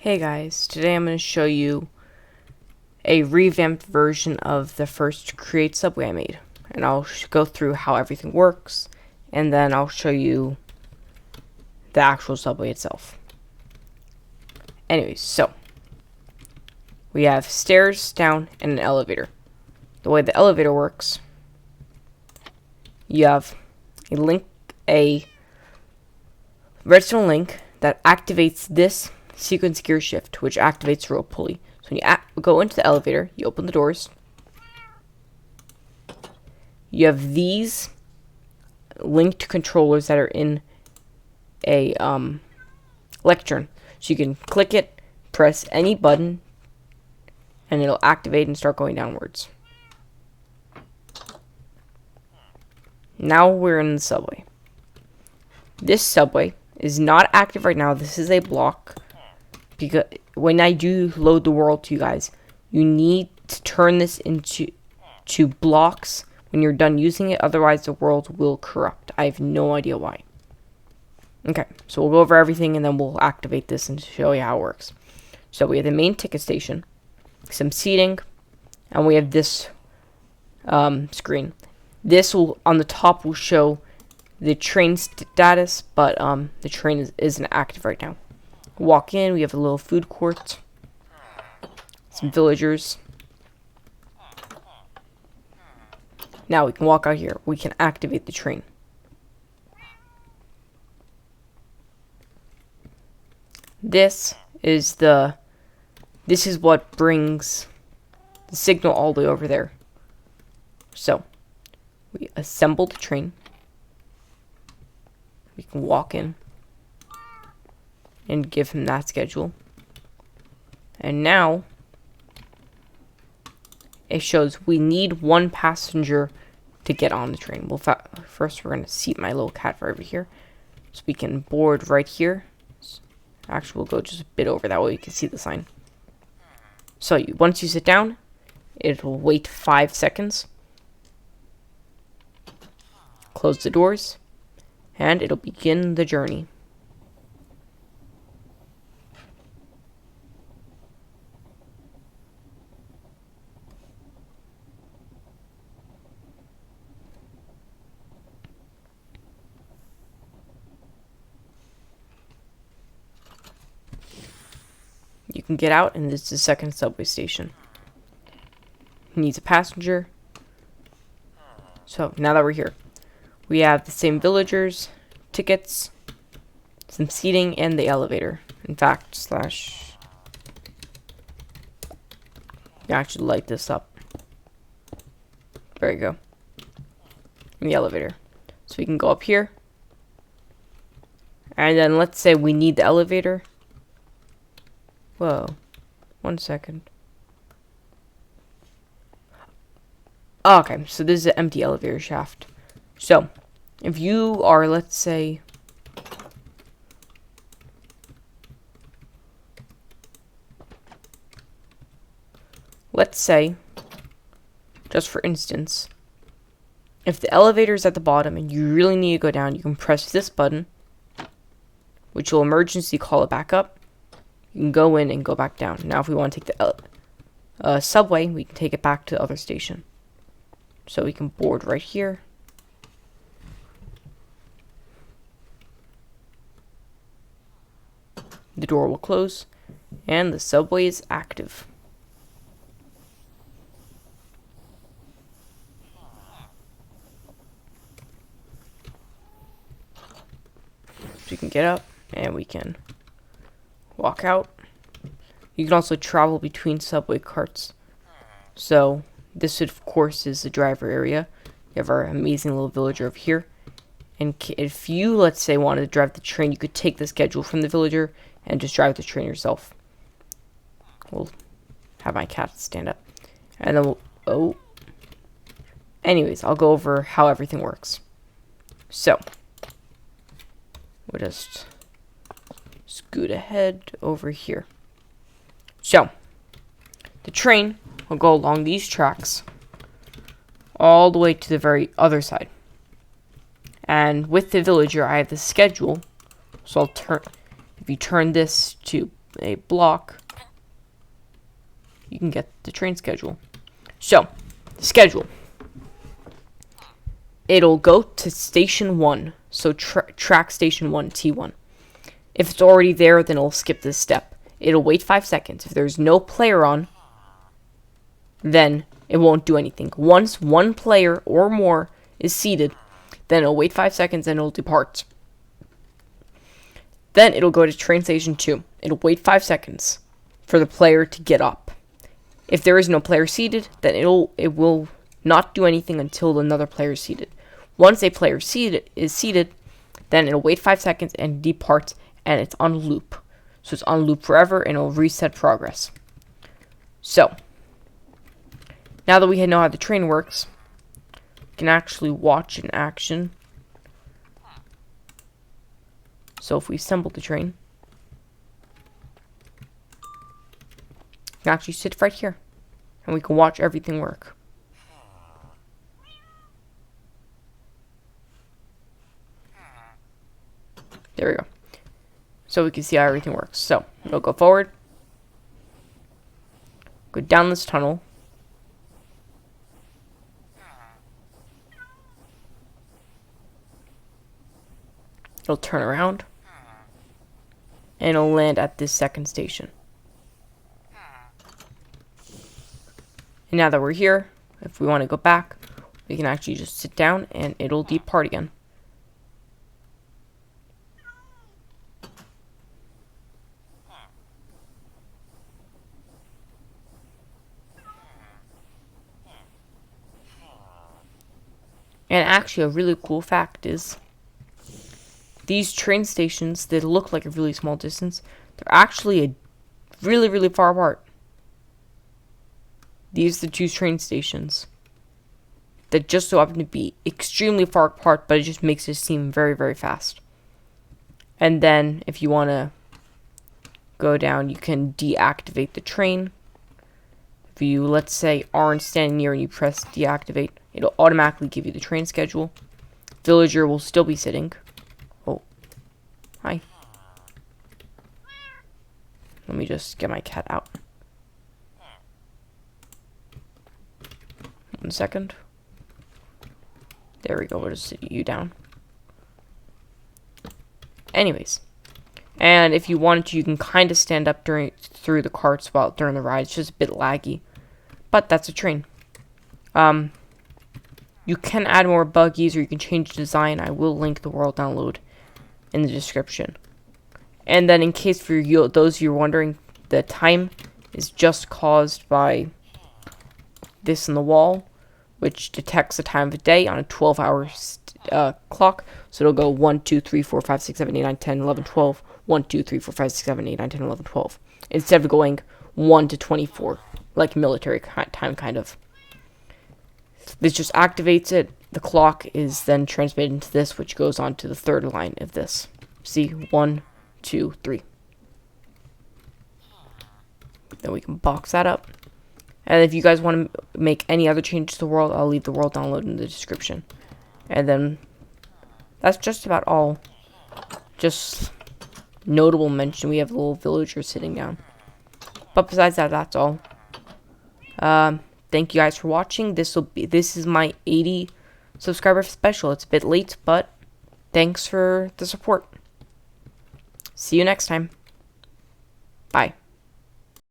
Hey guys, today I'm going to show you a revamped version of the first Create subway I made. And I'll go through how everything works, and then I'll show you the actual subway itself. Anyways, so we have stairs down and an elevator. The way the elevator works, you have a redstone link that activates this sequence gear shift, which activates rope pulley. So when you go into the elevator, you open the doors. You have these linked controllers that are in a lectern. So you can click it, press any button, and it'll activate and start going downwards. Now we're in the subway. This subway is not active right now. This is a block. Because when I do load the world to you guys, you need to turn this into blocks when you're done using it. Otherwise, the world will corrupt. I have no idea why. Okay, so we'll go over everything and then we'll activate this and show you how it works. So we have the main ticket station, some seating, and we have this screen. This will on the top will show the train status, but the train isn't active right now. Walk in, we have a little food court, some villagers. Now we can walk out here. We can activate the train. This is what brings the signal all the way over there. So we assemble the train. We can walk in and give him that schedule. And now it shows we need one passenger to get on the train. Well, first we're going to seat my little cat right over here, so we can board right here. Actually, we'll go just a bit over, that way you can see the sign. So once you sit down, it will wait 5 seconds, close the doors, and it'll begin the journey. You can get out, and this is the second subway station. He needs a passenger. So now that we're here, we have the same villagers, tickets, some seating, and the elevator. In fact, you actually light this up. There you go. In the elevator. So we can go up here. And then let's say we need the elevator. Whoa. 1 second. Okay, so this is an empty elevator shaft. So, if you are, let's say, just for instance, if the elevator is at the bottom and you really need to go down, you can press this button, which will emergency call it back up. You can go in and go back down. Now, if we want to take the subway, we can take it back to the other station. So we can board right here. The door will close, and the subway is active. So you can get up, and we can walk out. You can also travel between subway carts. So this, of course, is the driver area. You have our amazing little villager over here. And if you, let's say, wanted to drive the train, you could take the schedule from the villager and just drive the train yourself. We'll have my cat stand up. And then anyways, I'll go over how everything works. So we'll just scoot ahead over here. So the train will go along these tracks all the way to the very other side. And with the villager, I have the schedule. So if you turn this to a block, you can get the train schedule. So, schedule. It'll go to station 1. So track station 1, T1. If it's already there, then it'll skip this step. It'll wait 5 seconds. If there's no player on, then it won't do anything. Once one player or more is seated, then it'll wait 5 seconds and it'll depart. Then it'll go to train station 2. It'll wait 5 seconds for the player to get up. If there is no player seated, then it will not do anything until another player is seated. Once a player is seated, then it'll wait 5 seconds and departs, and it's on loop. So it's on loop forever, and it'll reset progress. So, now that we know how the train works, we can actually watch in action. So if we assemble the train, we can actually sit right here, and we can watch everything work. There we go. So we can see how everything works. So, it'll go forward, go down this tunnel, it'll turn around, and it'll land at this second station. And now that we're here, if we want to go back, we can actually just sit down and it'll depart again. And actually, a really cool fact is, these train stations that look like a really small distance, they're actually really, really far apart. These are the two train stations that just so happen to be extremely far apart, but it just makes it seem very, very fast. And then, if you want to go down, you can deactivate the train. If you, let's say, aren't standing near and you press deactivate, it'll automatically give you the train schedule. Villager will still be sitting. Oh. Hi. Let me just get my cat out. 1 second. There we go. We'll just sit you down. Anyways. And if you wanted to, you can kind of stand up through the carts during the ride. It's just a bit laggy. But that's a train. You can add more buggies or you can change the design. I will link the world download in the description. And then in case for those of you wondering, the time is just caused by this in the wall, which detects the time of the day on a 12-hour clock. So it'll go 1, 2, 3, 4, 5, 6, 7, 8, 9, 10, 11, 12. 1, 2, 3, 4, 5, 6, 7, 8, 9, 10, 11, 12. Instead of going 1 to 24, like military time, kind of. This just activates it. The clock is then transmitted into this, which goes on to the third line of this. See, 1, 2, 3. Then we can box that up. And if you guys want to make any other changes to the world, I'll leave the world download in the description. And then that's just about all. Just notable mention, we have a little villager sitting down. But besides that, that's all. Thank you guys for watching. This is my 80 subscriber special. It's a bit late, but thanks for the support. See you next time. Bye.